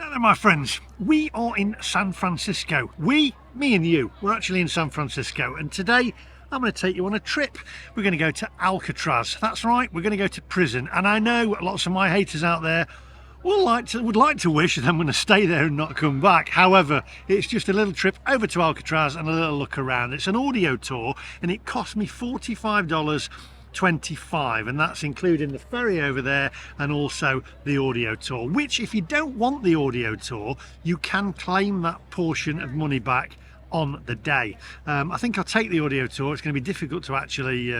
Hello my friends, we are in San Francisco. Me and you, we're actually in San Francisco, and today I'm going to take you on a trip. We're going to go to Alcatraz. That's right, we're going to go to prison, and I know lots of my haters out there would like to wish that I'm going to stay there and not come back. However, it's just a little trip over to Alcatraz and a little look around. It's an audio tour and it cost me $45.25, and that's including the ferry over there and also the audio tour, which if you don't want the audio tour you can claim that portion of money back on the day. I think I'll take the audio tour. It's going to be difficult to actually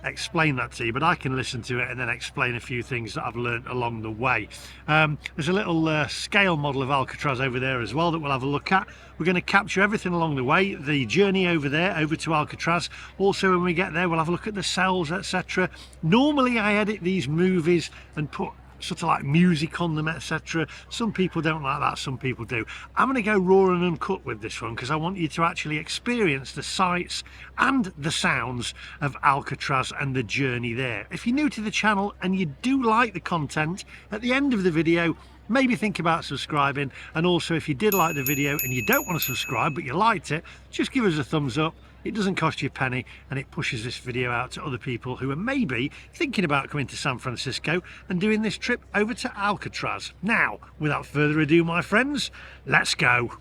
explain that to you, but I can listen to it and then explain a few things that I've learned along the way. There's a little scale model of Alcatraz over there as well that we'll have a look at. We're going to capture everything along the way, the journey over there, over to Alcatraz. Also when we get there we'll have a look at the cells, etc. Normally I edit these movies and put sort of like music on them, etc. Some people don't like that, some people do. I'm going to go raw and uncut with this one because I want you to actually experience the sights and the sounds of Alcatraz and the journey there. If you're new to the channel and you do like the content, at the end of the video maybe think about subscribing, and also if you did like the video and you don't want to subscribe but you liked it, just give us a thumbs up. It doesn't cost you a penny and it pushes this video out to other people who are maybe thinking about coming to San Francisco and doing this trip over to Alcatraz. Now, without further ado my friends, let's go.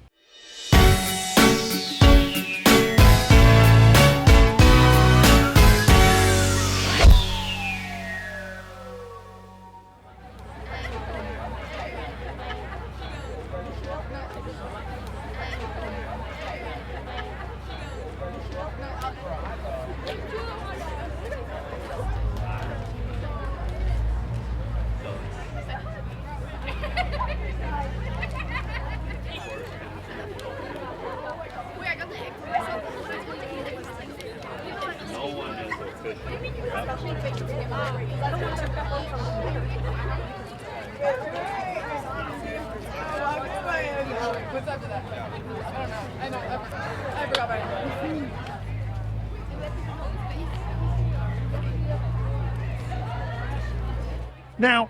What's after that? I don't know. I forgot my name. Now,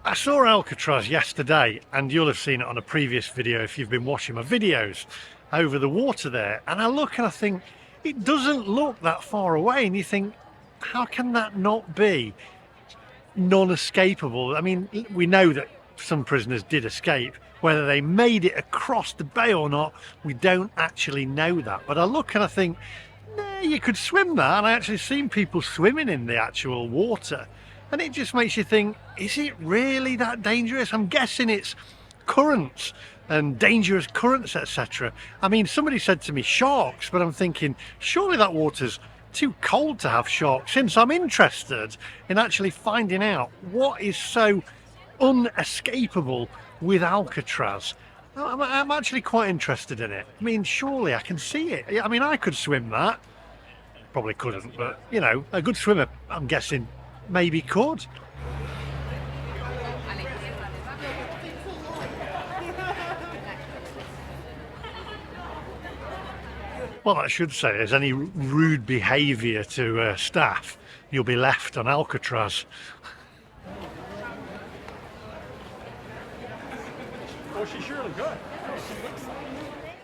I saw Alcatraz yesterday, and you'll have seen it on a previous video if you've been watching my videos over the water there, and I look and I think it doesn't look that far away, and you think, how can that not be non-escapable? I mean, we know that some prisoners did escape. Whether they made it across the bay or not, we don't actually know that. But I look and I think, nah, you could swim there, and I actually seen people swimming in the actual water, and it just makes you think, is it really that dangerous? I'm guessing it's currents and dangerous currents, etc. I mean, somebody said to me sharks, but I'm thinking surely that water's too cold to have sharks in. So I'm interested in actually finding out what is so unescapable with Alcatraz. I'm actually quite interested in it. I mean, surely I can see it. I mean, I could swim that. Probably couldn't, but you know, a good swimmer, I'm guessing, maybe could. Well, I should say, there's any rude behaviour to staff, you'll be left on Alcatraz. Oh, she's surely good.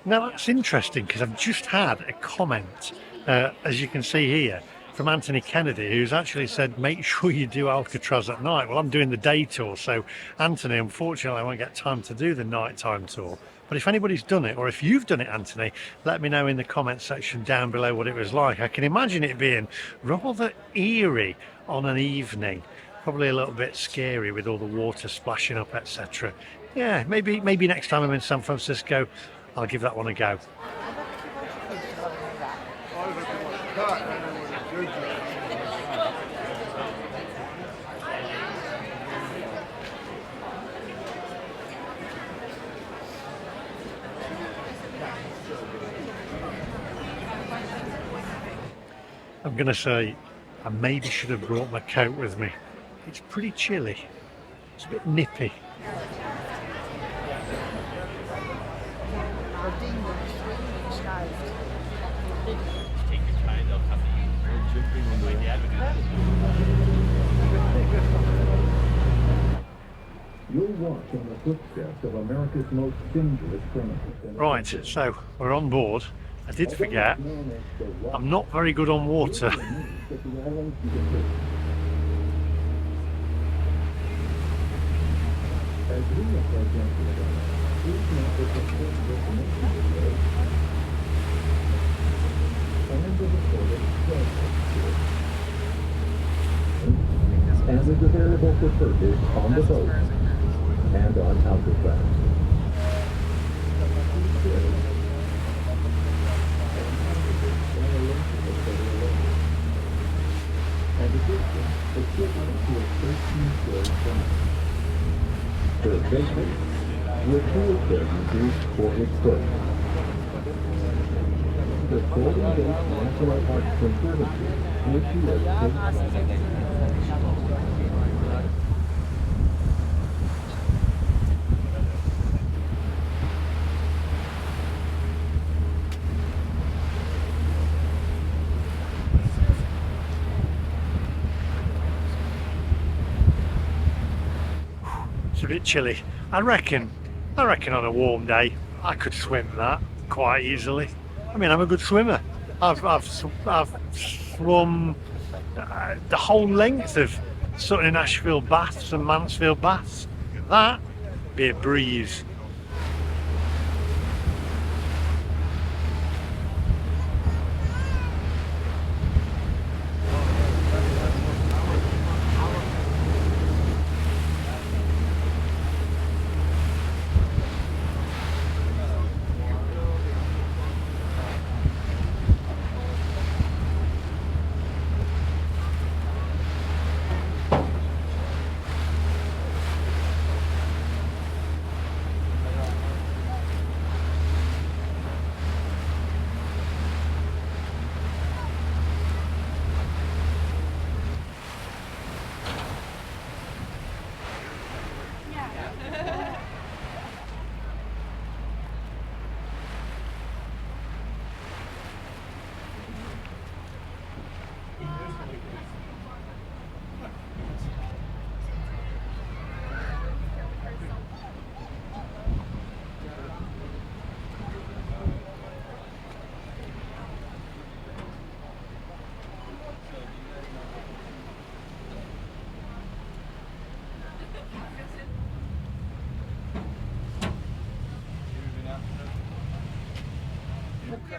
Now that's interesting because I've just had a comment, as you can see here, from Anthony Kennedy, who's actually said make sure you do Alcatraz at night. Well, I'm doing the day tour, so Anthony, unfortunately I won't get time to do the nighttime tour. But if anybody's done it, or if you've done it, Anthony, let me know in the comment section down below what it was like. I can imagine it being rather eerie on an evening, probably a little bit scary with all the water splashing up, etc. Yeah, maybe next time I'm in San Francisco, I'll give that one a go. I'm going to say I maybe should have brought my coat with me. It's pretty chilly. It's a bit nippy. Your walk in the footsteps of America's most dangerous criminals. Right, so we're on board. I did forget, I'm not very good on water. As we approach Amsterdam, please note that the first destination today and the recorded and is available for purchase on the boat and on Alcatraz. And addition, equivalent to a 13-story front. For safety, with fuel services for its foot. The Golden Gate National Park Conservancy gives you a safe It's a bit chilly. I reckon on a warm day I could swim that quite easily. I mean, I'm a good swimmer. I've swum the whole length of Sutton and Ashfield Baths and Mansfield Baths. That be a breeze.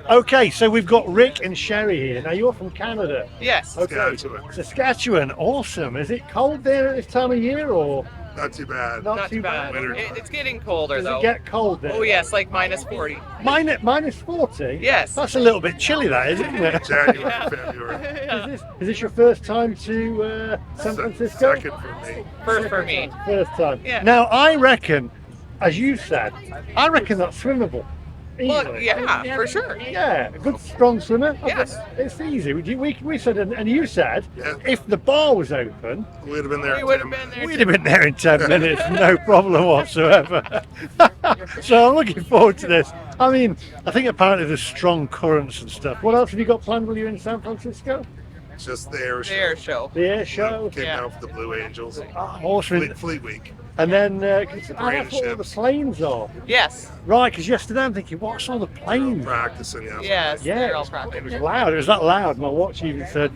Okay, so we've got Rick and Sherry here. Now you're from Canada. Yes. Okay. Saskatchewan. Saskatchewan, awesome. Is it cold there at this time of year or Not too bad. not, Not too bad. Winter. It's getting colder Does though. it get cold there? Oh yes, like minus 40. Minus 40? Yes. That's a little bit chilly, that, isn't it? January, Yeah. February. Is this your first time to San Francisco? Second for me. First for me. First time. Yeah. Now, I reckon, as you said, I reckon that's swimmable. Well, Easily. yeah, for sure. Yeah, a good strong swimmer. Yes. It's easy. We said, and you said, Yeah. if the bar was open, We'd have been there. We in would have 10 been there. we'd have been there in 10 minutes, no problem whatsoever. So I'm looking forward to this. I mean, I think apparently there's strong currents and stuff. What else have you got planned while you're in San Francisco? Just the air show. Air show. The air show. Came Yeah. down with the Blue Angels. Oh, awesome. Fleet Week. And then, that's British what all the ships. planes are. Yes. Right, because yesterday I'm thinking, what's all the planes? Practicing, yeah. Yes. Yeah, They're all it practicing. was loud. It was that loud. My watch even said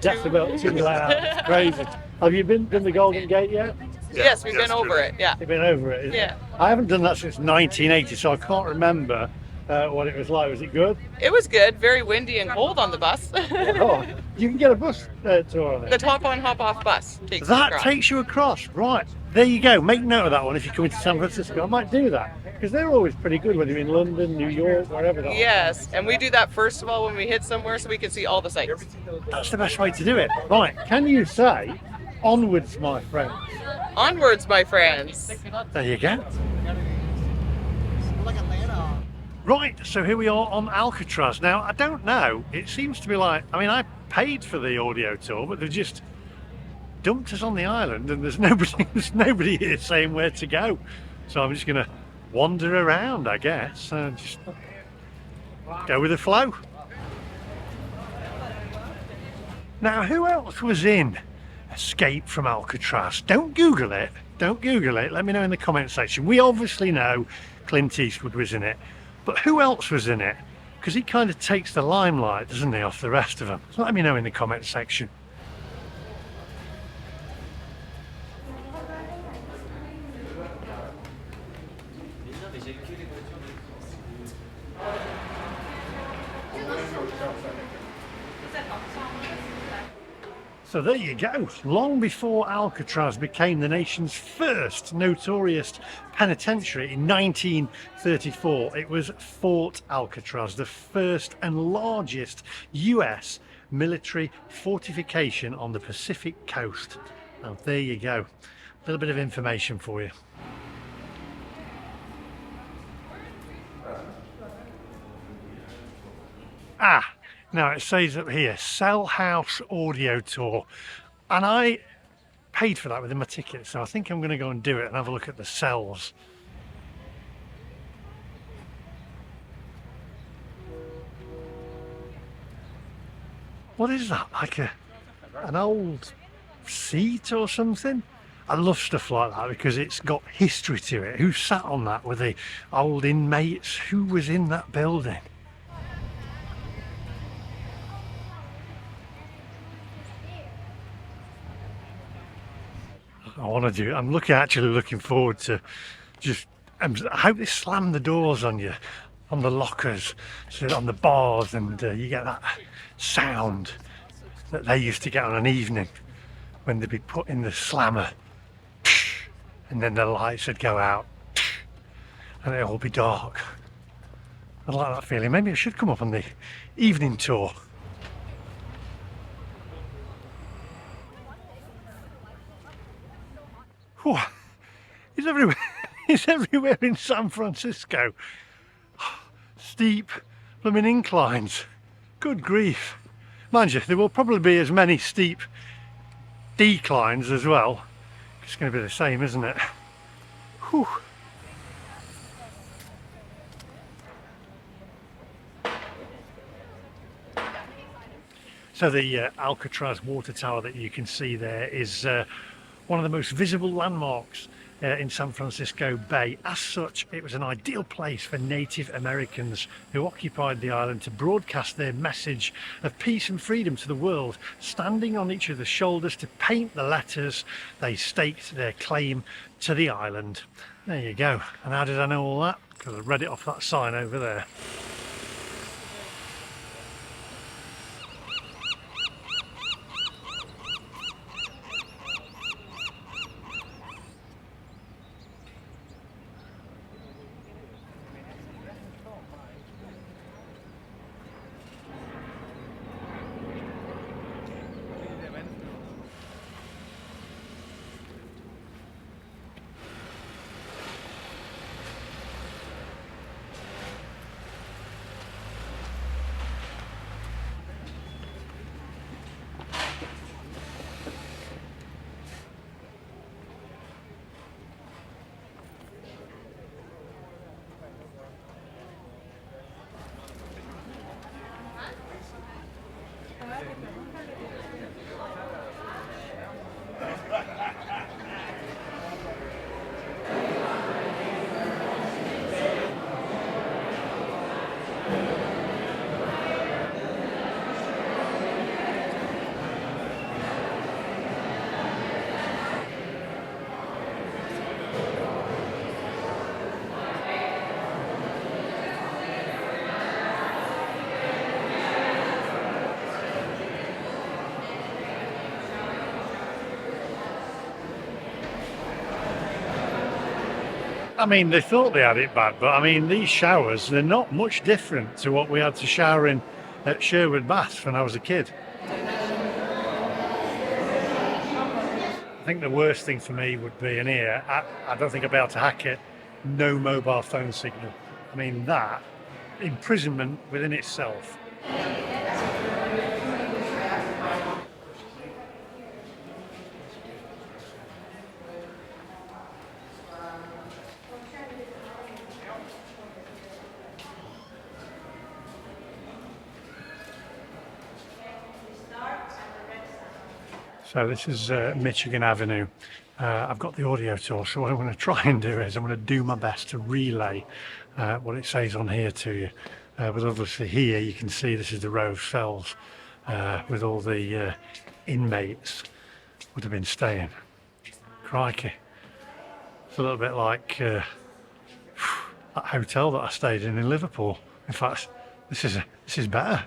decibel too loud. It's crazy. Have you been the Golden Gate yet? Yes, we've been over it. Yeah. You've been over it. Isn't Yeah. it? I haven't done that since 1980, so I can't remember what it was like. Was it good? It was good. Very windy and cold on the bus. Oh, you can get a bus tour on The it. top on, hop off bus takes you That across. takes you across. Right. There you go. Make note of that one if you're coming to San Francisco. I might do that because they're always pretty good when you're in London, New York, wherever they are. Yes, and we do that first of all when we hit somewhere so we can see all the sights. That's the best way to do it. Right. Can you say, onwards, my friends? Onwards, my friends. There you go. Right, so here we are on Alcatraz. Now, I don't know, it seems to be like, I mean, I paid for the audio tour, but they've just dumped us on the island and there's nobody here saying where to go. So I'm just going to wander around, I guess, and just go with the flow. Now, who else was in Escape from Alcatraz? Don't Google it. Don't Google it. Let me know in the comment section. We obviously know Clint Eastwood was in it, but who else was in it? Because he kind of takes the limelight, doesn't he, off the rest of them. So let me know in the comment section. So there you go. Long before Alcatraz became the nation's first notorious penitentiary in 1934, it was Fort Alcatraz, the first and largest US military fortification on the Pacific coast. Now there you go. A little bit of information for you. Now it says up here, Cell House Audio Tour, and I paid for that within my ticket, so I think I'm going to go and do it and have a look at the cells. What is that? Like an old seat or something? I love stuff like that because it's got history to it. Who sat on that? Were the old inmates? Who was in that building? I want to do it. I'm actually looking forward to just, I hope they slam the doors on you, on the lockers, so on the bars, and you get that sound that they used to get on an evening when they'd be put in the slammer, and then the lights would go out and it'd all be dark. I like that feeling. Maybe I should come up on the evening tour. Whew. It's everywhere. It's everywhere in San Francisco. Steep blooming inclines. Good grief. Mind you, there will probably be as many steep declines as well. It's going to be the same, isn't it? Whew. So the Alcatraz water tower that you can see there is one of the most visible landmarks in San Francisco Bay. As such, it was an ideal place for Native Americans who occupied the island to broadcast their message of peace and freedom to the world. Standing on each other's shoulders to paint the letters, they staked their claim to the island. There you go. And how did I know all that? Because I read it off that sign over there. I mean, they thought they had it bad, but I mean, these showers, they're not much different to what we had to shower in at Sherwood Baths when I was a kid. I think the worst thing for me would be in here, I don't think I'd be able to hack it, no mobile phone signal. I mean, that imprisonment within itself. So this is Michigan Avenue. I've got the audio tour, so what I'm going to try and do is I'm going to do my best to relay what it says on here to you. But obviously here you can see this is the row of cells with all the inmates would have been staying. Crikey. It's a little bit like that hotel that I stayed in Liverpool. In fact, this is better.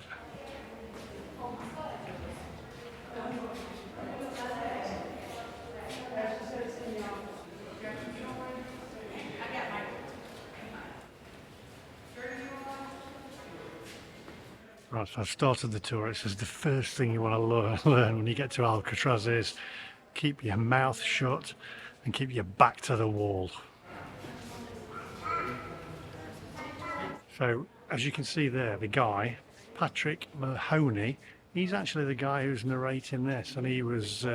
Right, so I've started the tour. It says the first thing you want to learn when you get to Alcatraz is keep your mouth shut and keep your back to the wall. So, as you can see there, the guy, Patrick Mahoney, he's actually the guy who's narrating this, and he was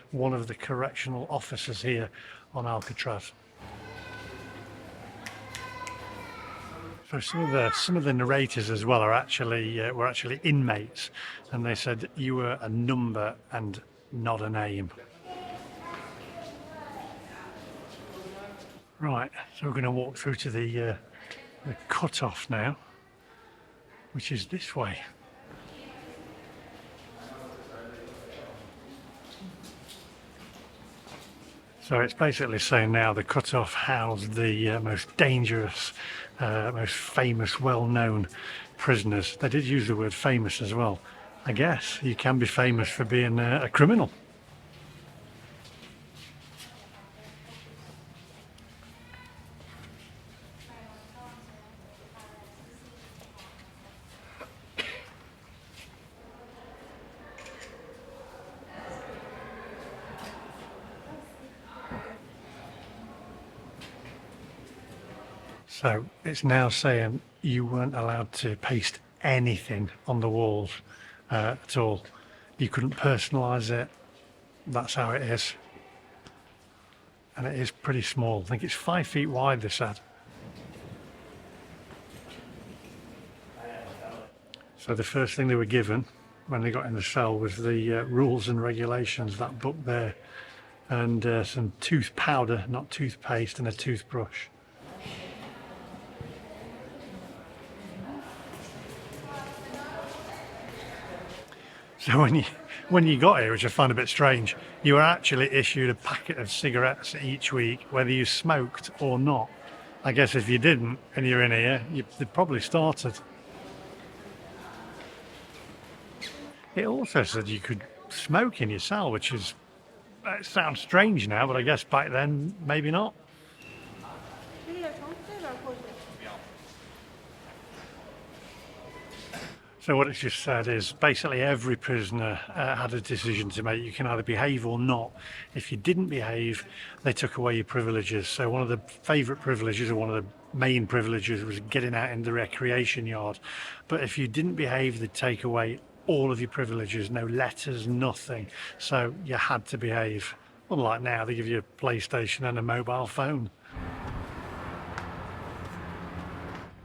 one of the correctional officers here on Alcatraz. So some of the narrators as well are actually were actually inmates, and they said you were a number and not a name. Right, so we're going to walk through to the cut-off now, which is this way. So it's basically saying now the cut-off housed the most dangerous, most famous, well-known prisoners. They did use the word famous as well. I guess you can be famous for being a criminal. So it's now saying you weren't allowed to paste anything on the walls at all. You couldn't personalise it. That's how it is. And it is pretty small. I think it's 5 feet wide, they said. So the first thing they were given when they got in the cell was the rules and regulations, that book there, and some tooth powder, not toothpaste, and a toothbrush. So when you got here, which I find a bit strange, you were actually issued a packet of cigarettes each week, whether you smoked or not. I guess if you didn't and you're in here, they'd probably started. It also said you could smoke in your cell, which is, it sounds strange now, but I guess back then, maybe not. So what it's just said is basically every prisoner had a decision to make. You can either behave or not. If you didn't behave, they took away your privileges. So one of the favourite privileges, or one of the main privileges, was getting out in the recreation yard. But if you didn't behave, they'd take away all of your privileges, no letters, nothing. So you had to behave. Unlike now, they give you a PlayStation and a mobile phone.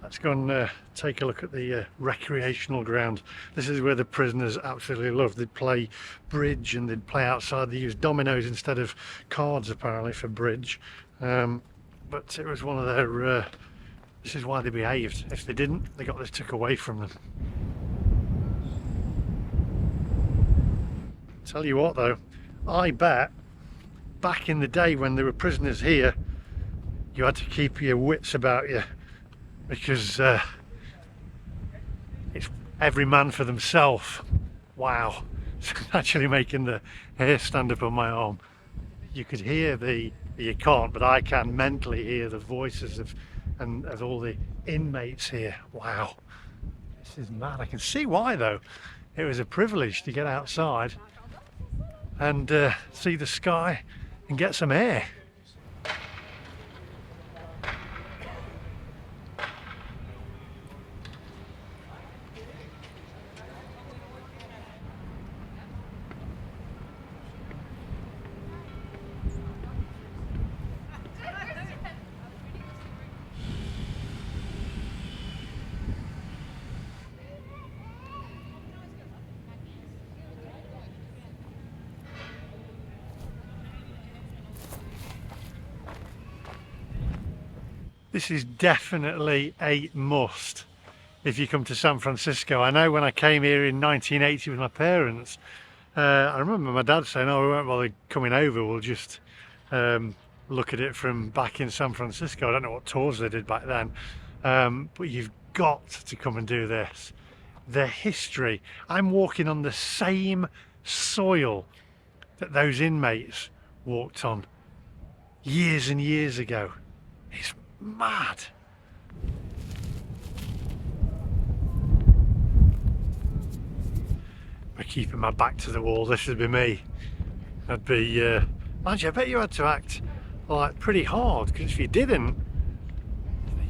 Let's go and take a look at the recreational ground. This is where the prisoners absolutely love. They'd play bridge and they'd play outside. They used dominoes instead of cards apparently for bridge. But it was one of their, this is why they behaved. If they didn't, they got this took away from them. Tell you what though, I bet back in the day when there were prisoners here, you had to keep your wits about you. Because it's every man for themselves. Wow, it's actually making the hair stand up on my arm. You could hear you can't, but I can mentally hear the voices of all the inmates here. Wow, this is mad. I can see why though. It was a privilege to get outside and see the sky and get some air. This is definitely a must if you come to San Francisco. I know when I came here in 1980 with my parents, I remember my dad saying, "Oh, we won't bother coming over, we'll just look at it from back in San Francisco." I don't know what tours they did back then, but you've got to come and do this. The history. I'm walking on the same soil that those inmates walked on years and years ago. It's mad. By keeping my back to the wall, this would be me. I'd be, mind you, I bet you had to act like pretty hard, because if you didn't,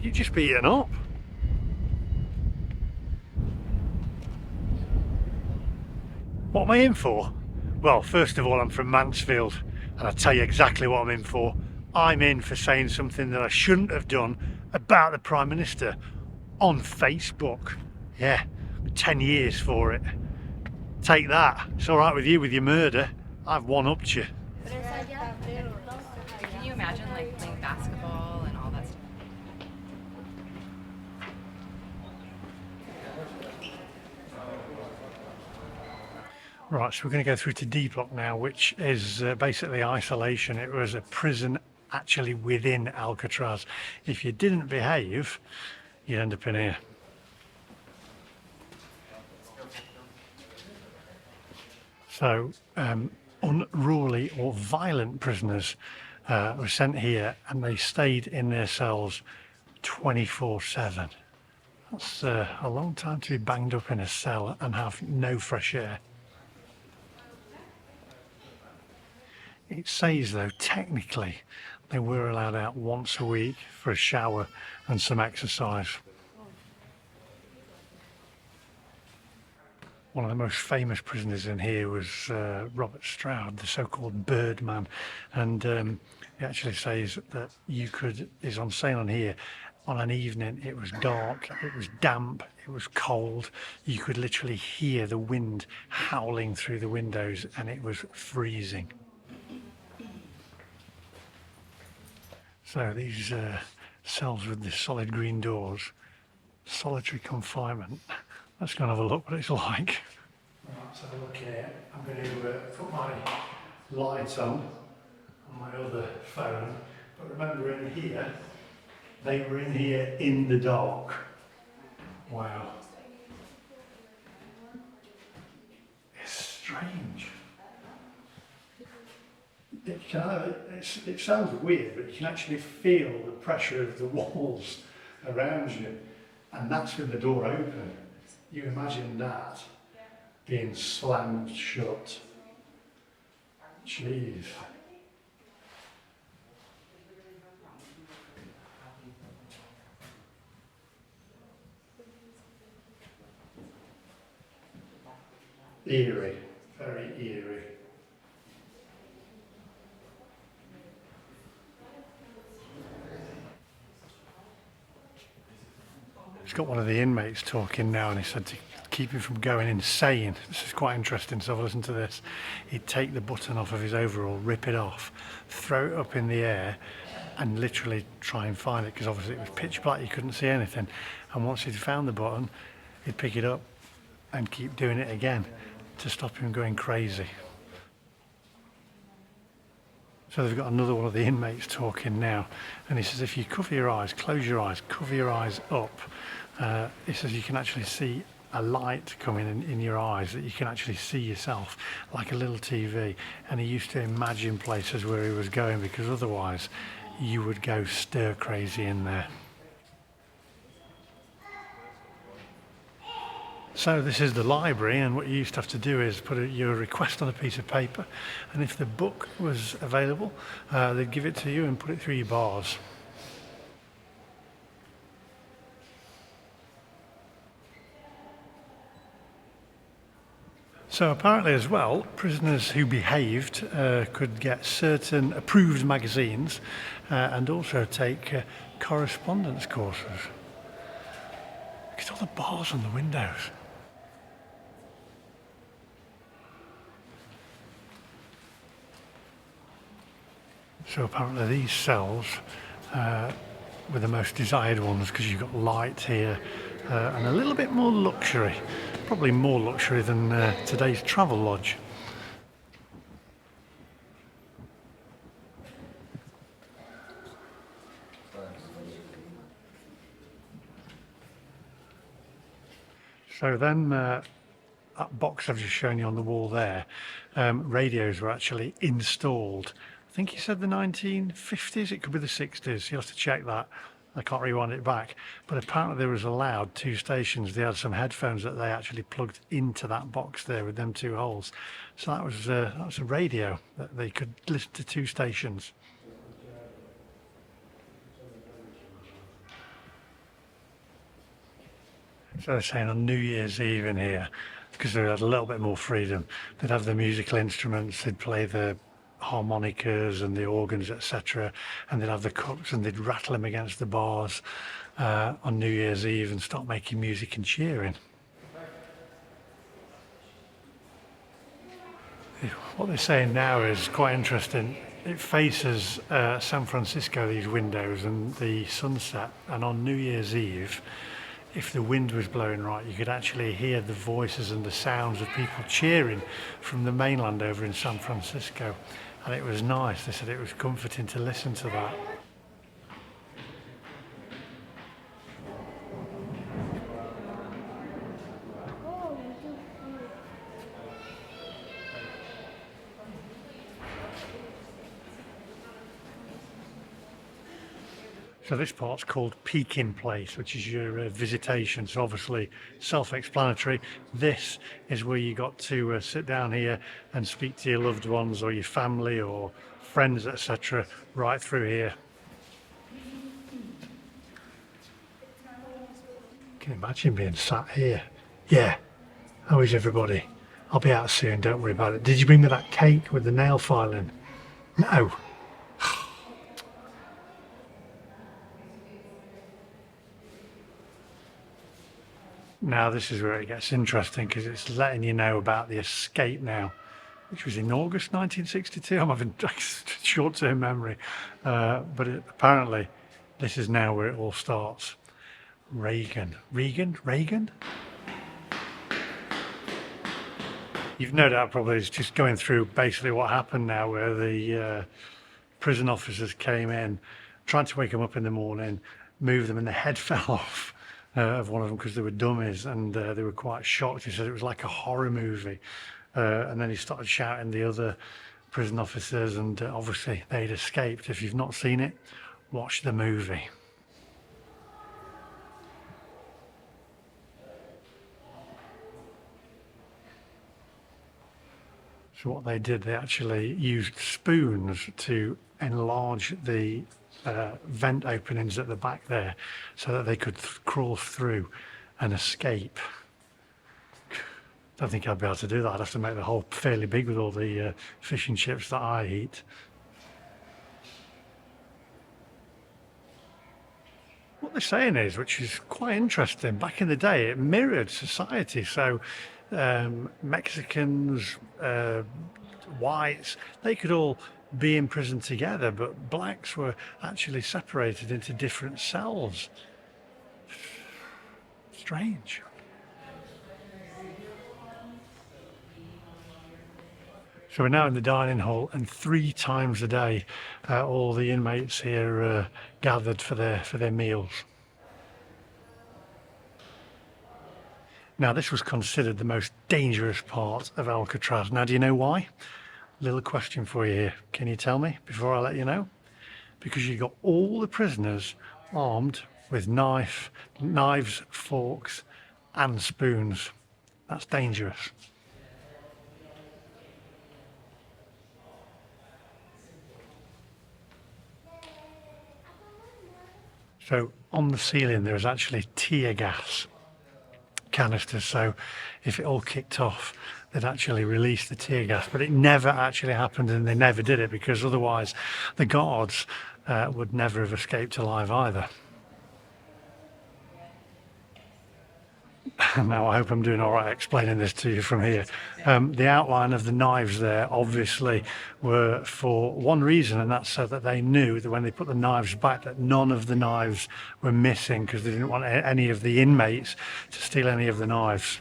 you'd just be eaten up. What am I in for? Well, first of all, I'm from Mansfield, and I'll tell you exactly what I'm in for. I'm in for saying something that I shouldn't have done about the Prime Minister on Facebook. Yeah, 10 years for it. Take that. It's all right with you with your murder. I've one-upped you. Can you imagine like playing basketball and all that stuff? Right, so we're going to go through to D block now, which is basically isolation. It was a prison actually within Alcatraz. If you didn't behave, you'd end up in here. So unruly or violent prisoners were sent here, and they stayed in their cells 24/7. That's a long time to be banged up in a cell and have no fresh air. It says though, technically, they were allowed out once a week for a shower and some exercise. One of the most famous prisoners in here was Robert Stroud, the so-called Birdman, and it actually says that you could, is on sale on here, on an evening it was dark, it was damp, it was cold, you could literally hear the wind howling through the windows and it was freezing. So these cells with the solid green doors, solitary confinement. Let's go and have a look what it's like. Right, let's have a look here. I'm going to put my light on my other phone. But remember, in here, they were in here in the dark. Wow. It's strange. It sounds weird, but you can actually feel the pressure of the walls around you. And that's with the door open. You imagine that being slammed shut. Jeez. Eerie, very eerie. He's got one of the inmates talking now, and he said to keep him from going insane. This is quite interesting, so have a listen to this. He'd take the button off of his overall, rip it off, throw it up in the air, and literally try and find it, because obviously it was pitch black, you couldn't see anything. And once he'd found the button, he'd pick it up and keep doing it again to stop him going crazy. So they've got another one of the inmates talking now, and he says if you cover your eyes, close your eyes, cover your eyes up, he says you can actually see a light coming in your eyes, that you can actually see yourself like a little TV. And he used to imagine places where he was going, because otherwise you would go stir crazy in there. So this is the library, and what you used to have to do is put your request on a piece of paper, and if the book was available, they'd give it to you and put it through your bars. So apparently as well, prisoners who behaved could get certain approved magazines and also take correspondence courses. Look at all the bars on the windows. So apparently these cells with the most desired ones because you've got light here and a little bit more luxury, probably more luxury than today's travel lodge. So then that box I've just shown you on the wall there, radios were actually installed. I think he said the 1950s, it could be the 60s, you'll have to check that. I can't rewind it back. But apparently there was allowed 2 stations. They had some headphones that they actually plugged into that box there with them 2 holes. So that was a radio that they could listen to 2 stations. So they're saying on New Year's Eve in here, because they had a little bit more freedom, they'd have the musical instruments, they'd play the harmonicas and the organs, etc., and they'd have the cooks and they'd rattle them against the bars on New Year's Eve and start making music and cheering. What they're saying now is quite interesting. It faces San Francisco, these windows, and the sunset, and on New Year's Eve, if the wind was blowing right, you could actually hear the voices and the sounds of people cheering from the mainland over in San Francisco. And it was nice. They said it was comforting to listen to that. So this part's called Peek-in Place, which is your visitation. So obviously self-explanatory. This is where you got to sit down here and speak to your loved ones or your family or friends, etc. right through here. Can you imagine being sat here? Yeah. How is everybody? I'll be out soon, don't worry about it. Did you bring me that cake with the nail filing? No. Now this is where it gets interesting because it's letting you know about the escape now, which was in August 1962. I'm having short-term memory, but apparently this is now where it all starts. Reagan. You've no doubt probably it's just going through basically what happened now, where the prison officers came in, tried to wake them up in the morning, move them, and the head fell off of one of them because they were dummies, and they were quite shocked. He said it was like a horror movie, and then he started shouting the other prison officers, and obviously they'd escaped. If you've not seen it, watch the movie. So what they did, they actually used spoons to enlarge the vent openings at the back there so that they could crawl through and escape. Don't think I'd be able to do that. I'd have to make the hole fairly big with all the fish and chips that I eat. What they're saying is, which is quite interesting, back in the day it mirrored society. So Mexicans, whites, they could all be in prison together, but blacks were actually separated into different cells. Strange. So we're now in the dining hall, and 3 times a day all the inmates here gathered for their meals. Now this was considered the most dangerous part of Alcatraz. Now do you know why? Little question for you here. Can you tell me before I let you know? Because you got all the prisoners armed with knives, forks and spoons. That's dangerous. So on the ceiling there is actually tear gas canisters, so if it all kicked off they'd actually release the tear gas, but it never actually happened, and they never did it because otherwise the guards would never have escaped alive either. Now I hope I'm doing all right explaining this to you from here. The outline of the knives there obviously were for one reason, and that's so that they knew that when they put the knives back that none of the knives were missing, because they didn't want any of the inmates to steal any of the knives.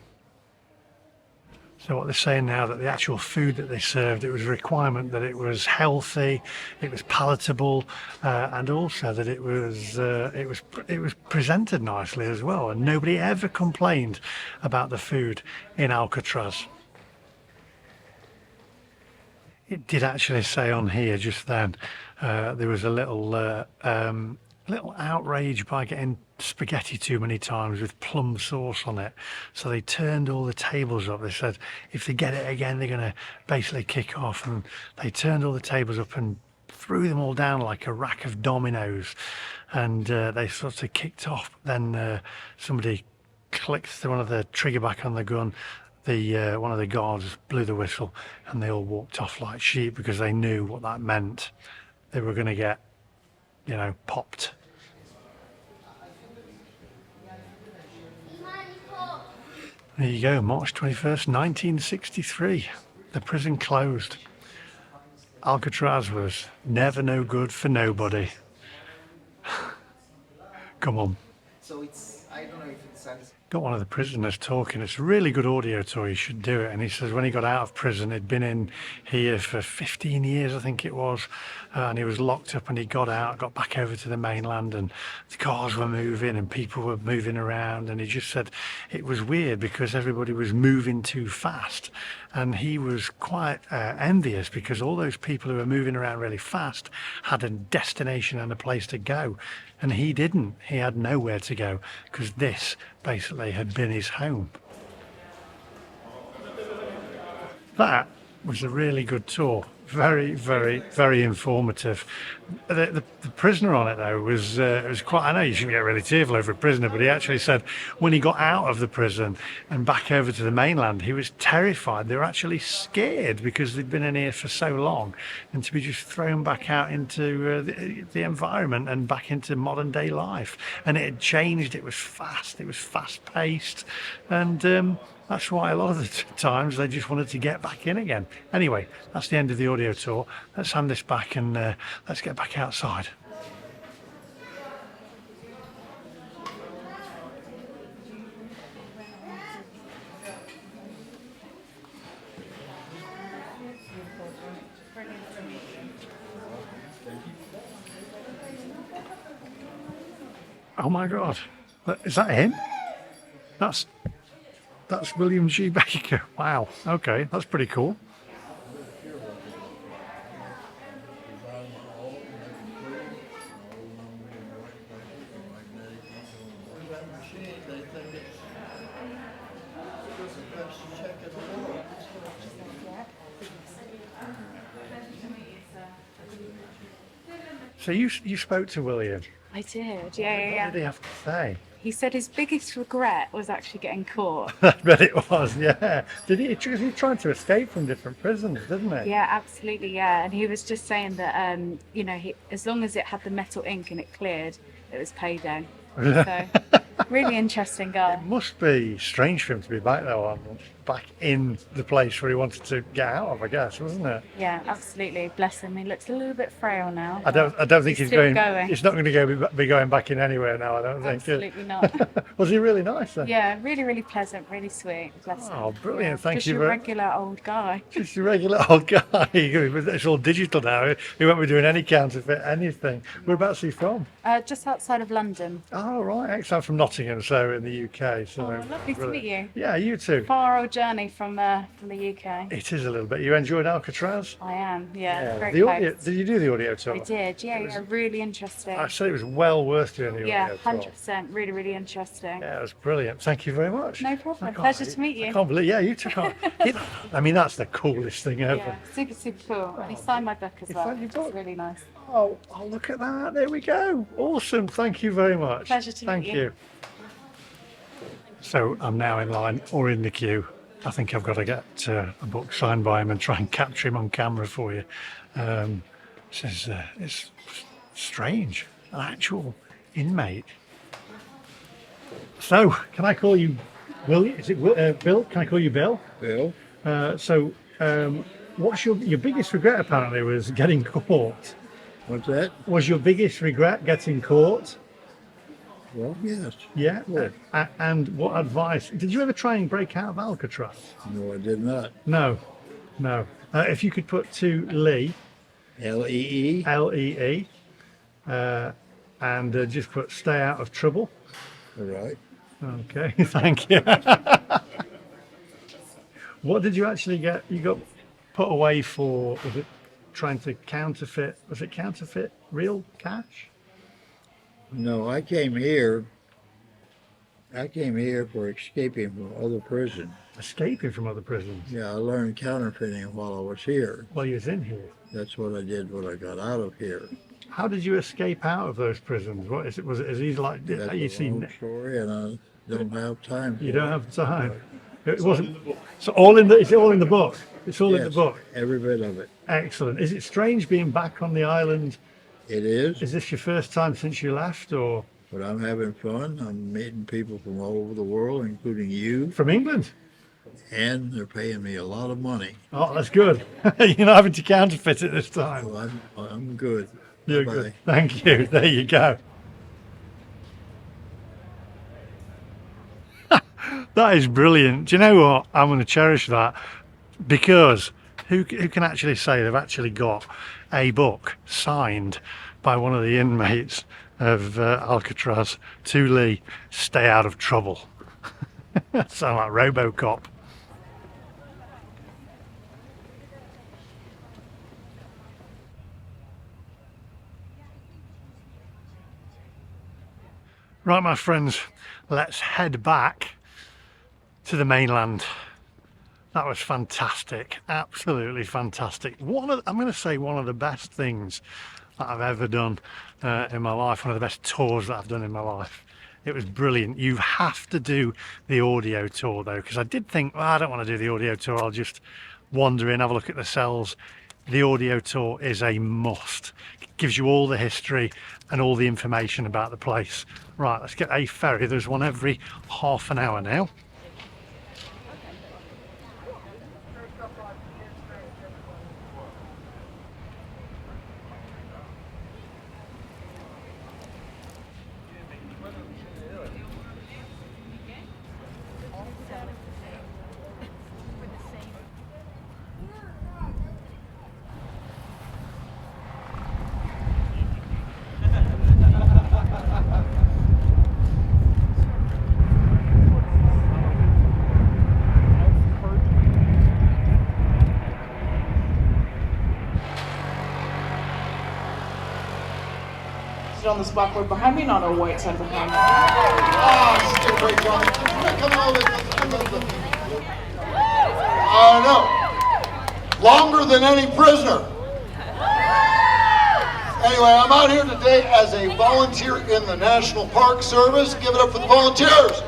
So what they're saying now, that the actual food that they served, it was a requirement that it was healthy, it was palatable, and also that it was presented nicely as well. And nobody ever complained about the food in Alcatraz. It did actually say on here just then, there was a little outrage by getting spaghetti too many times with plum sauce on it, so they turned all the tables up. They said if they get it again they're going to basically kick off, and they turned all the tables up and threw them all down like a rack of dominoes, and they sort of kicked off. Then somebody clicked one of the trigger back on the gun. One of the guards blew the whistle, and they all walked off like sheep, because they knew what that meant. They were going to get, you know, popped. There you go, March 21st, 1963. The prison closed. Alcatraz was never no good for nobody. Come on. So it's, I don't know if it's satisfying. Got one of the prisoners talking. It's a really good audio tour. You should do it. And he says when he got out of prison, he'd been in here for 15 years, I think it was, and he was locked up, and he got out, got back over to the mainland, and the cars were moving and people were moving around, and he just said it was weird because everybody was moving too fast, and he was quite envious, because all those people who were moving around really fast had a destination and a place to go, and he didn't. He had nowhere to go, because this basically had been his home. That was a really good tour. Very, very, very informative. The prisoner on it though was quite. I know you shouldn't get really tearful over a prisoner, but he actually said when he got out of the prison and back over to the mainland, he was terrified. They were actually scared because they'd been in here for so long, and to be just thrown back out into the environment and back into modern day life. And it had changed. It was fast. It was fast paced, and that's why a lot of the times they just wanted to get back in again. Anyway, that's the end of the audio tour. Let's hand this back and let's get back outside. Oh my God, is that him? That's William G. Baker. Wow. Okay, that's pretty cool. So you spoke to William. I did, yeah. What did he have to say? He said his biggest regret was actually getting caught. I bet it was, yeah. Did he? He tried to escape from different prisons, didn't he? Yeah, absolutely, yeah. And he was just saying that, you know, as long as it had the metal ink and it cleared, it was payday. So, really interesting guy. It must be strange for him to be back though, back in the place where he wanted to get out of, I guess, wasn't it? Yeah, absolutely. Bless him. He looks a little bit frail now. I don't think he's still going. He's not going to be going back in anywhere now. I don't think. Absolutely not. Was he really nice then? Yeah, really, really pleasant, really sweet. Bless him. Oh, brilliant! Yeah, Thank just you. Just a regular old guy. Just a regular old guy. It's all digital now. He won't be doing any counterfeit anything. Whereabouts are you from? Just outside of London. Oh right, excellent. I'm from Nottingham, so in the UK. So lovely to meet you. Yeah, you too. Far old journey from the UK. It is a little bit. You enjoyed Alcatraz? I am. Yeah. Very did you do the audio tour? I did. Yeah. Really interesting. I said it was well worth doing the audio tour. 100%. Really, really interesting. Yeah, it was brilliant. Thank you very much. No problem. Pleasure to meet you. I can't believe. Yeah, you took on. I mean, that's the coolest thing ever. Yeah, super, super cool. And he signed my book as well. It's really nice. Oh, look at that. There we go. Awesome. Thank you very much. Pleasure to meet you. Thank you. So I'm now in line or in the queue. I think I've got to get a book signed by him and try and capture him on camera for you. It's strange. An actual inmate. So, can I call you Will, is it Bill? Can I call you Bill? Bill? What's your biggest regret? Apparently, was getting caught. What's that? Was your biggest regret getting caught? Well, yes. Yeah. Sure. And what advice? Did you ever try and break out of Alcatraz? No, I did not. No. If you could put to Lee, L-E-E? L-E-E, and just put stay out of trouble. All right. Okay, thank you. What did you actually get? You got put away for, was it trying to counterfeit, was it counterfeit real cash? No, I came here for escaping from other prison. Escaping from other prisons? Yeah, I learned counterfeiting while I was here. Well, you was in here. That's what I did when I got out of here. How did you escape out of those prisons? What is it? Was it as easy like That's you a see? long story, and I don't have time for You it. don't have time. It wasn't. So all in the. It's all in the book. It's all in the Yes, book. every bit of it. Excellent. Is it strange being back on the island? It is, Is this your first time since you left, or but I'm having fun. I'm meeting people from all over the world, including you, from England? and they're paying me a lot of money. Oh, that's good. You're not having to counterfeit it this time. So I'm good. You're Bye-bye. good. Thank you. There you go. That is brilliant. Do you know what? I'm going to cherish that, because who can actually say they've actually got a book signed by one of the inmates of Alcatraz to Lee, stay out of trouble. Sound like RoboCop. Right, my friends, let's head back to the mainland. That was fantastic, absolutely fantastic. I'm going to say one of the best things that I've ever done in my life, one of the best tours that I've done in my life. It was brilliant. You have to do the audio tour though, because I did think, well, I don't want to do the audio tour, I'll just wander in, have a look at the cells. The audio tour is a must. It gives you all the history and all the information about the place. Right, let's get a ferry. There's one every half an hour now. On the spot board behind me, not a white side behind me. No, longer than any prisoner. Anyway, I'm out here today as a volunteer in the National Park Service. Give it up for the volunteers.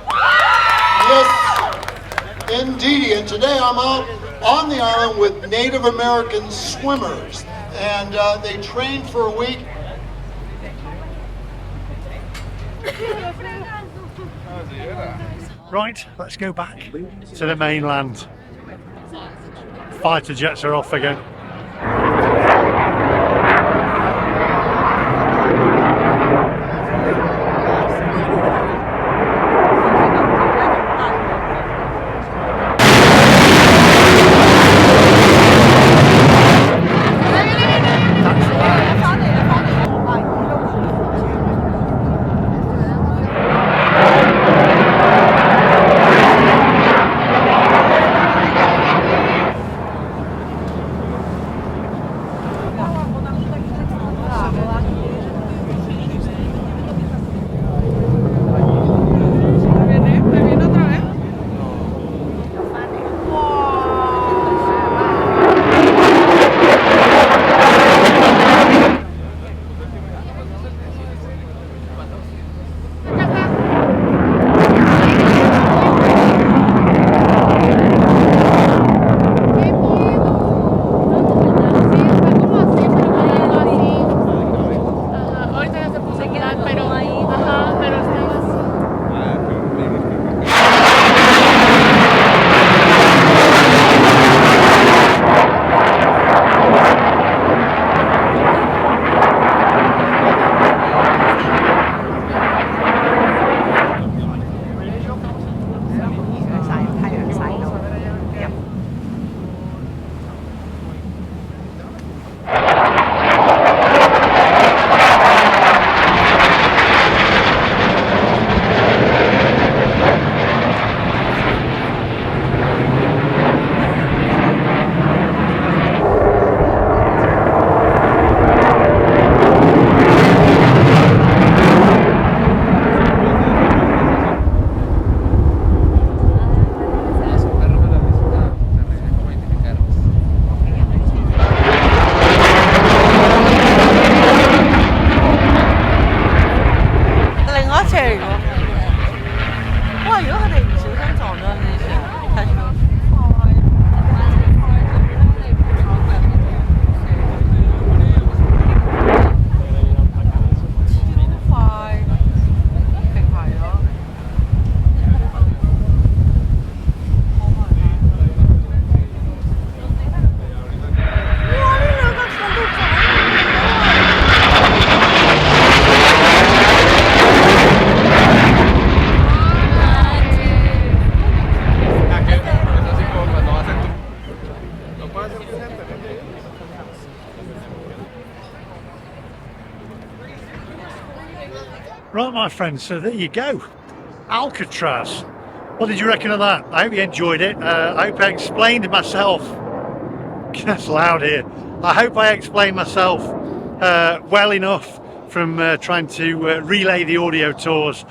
Yes, indeed. And today I'm out on the island with Native American swimmers, and they trained for a week. Right, let's go back to the mainland. Fighter jets are off again. Right, my friends, so there you go. Alcatraz. What did you reckon of that? I hope you enjoyed it. I hope I explained myself. That's loud here. I hope I explained myself well enough from trying to relay the audio tours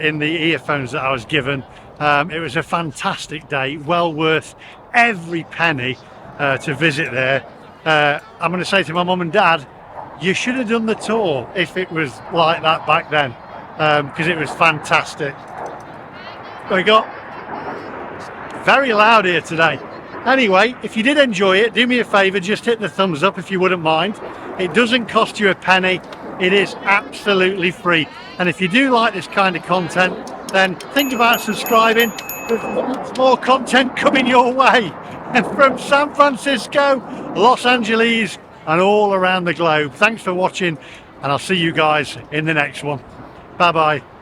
in the earphones that I was given. It was a fantastic day, well worth every penny to visit there. I'm going to say to my mum and dad, you should have done the tour if it was like that back then, because it was fantastic. We got very loud here today. Anyway, if you did enjoy it, do me a favour, just hit the thumbs up if you wouldn't mind. It doesn't cost you a penny. It is absolutely free. And if you do like this kind of content, then think about subscribing. There's lots more content coming your way. And from San Francisco, Los Angeles, and all around the globe. Thanks for watching, and I'll see you guys in the next one. Bye bye.